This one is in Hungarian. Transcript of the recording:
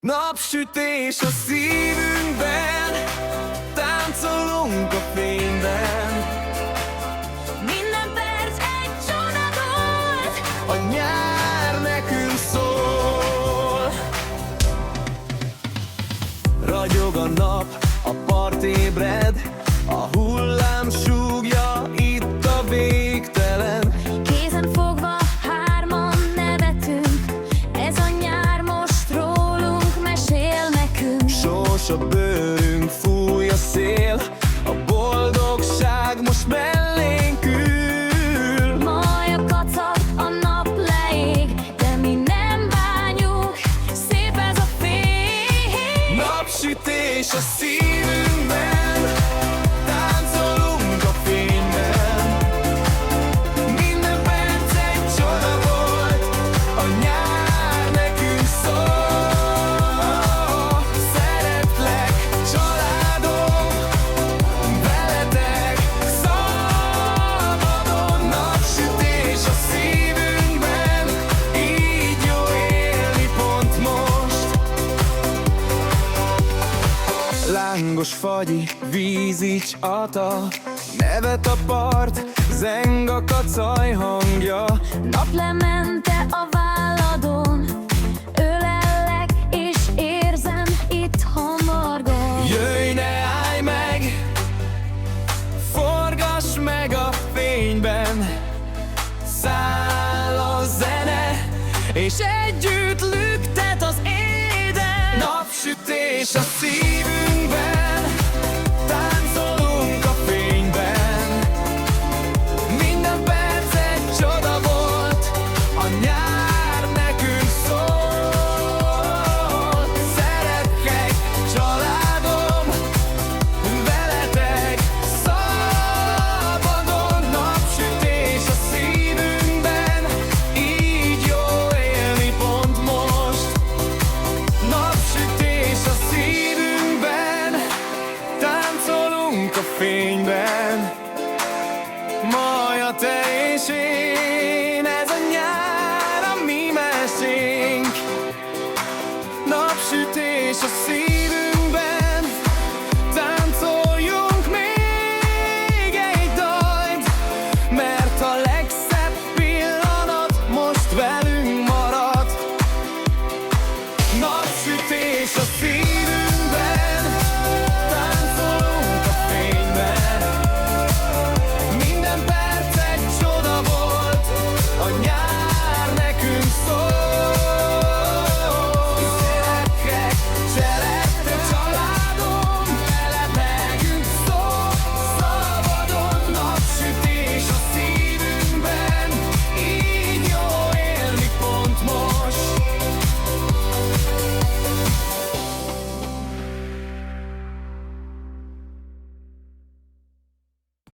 Napsütés a szívünkben, táncolunk a fényben. Minden perc egy csoda volt, A nyár nekünk szól. Ragyog a nap, a part ébred, a hullám súgja itt a végtelen. kézen fogva hárman nevetünk, ez a nyár most rólunk mesél nekünk. Sós a bőrünk, fúj a szél, a boldogság most mellénk ül. Maja kacag, a nap leég, de mi nem bánjuk, szép ez a fény. Napsütés a szívünkben, táncolunk a fényben. Minden perc egy csoda volt, a nyár nekünk szól. Szeretlek, családom, veletek szabadon. Napsütés a szívünkben, így jó élni pont most. Lángos fagyi, vízi csata, nevet a part, zeng a kacaj hangja. Naplemente a válladon, ölellek és érzem itt hamargom. Jöjj, ne állj meg, forgass meg a fényben. Száll a zene, és együtt lüktet az éden. Napsütés a szívünkben, táncolunk a fényben. Minden perc egy csoda volt, a nyár nekünk szól. Szeretlek, családom, veletek szabadon. Napsütés a szívünkben, így jó élni pont most. Napsütés a szívünkben, táncolunk a fényben. Maja, te és én, ez a nyár a mi mesénk. Napsütés a szívünkben.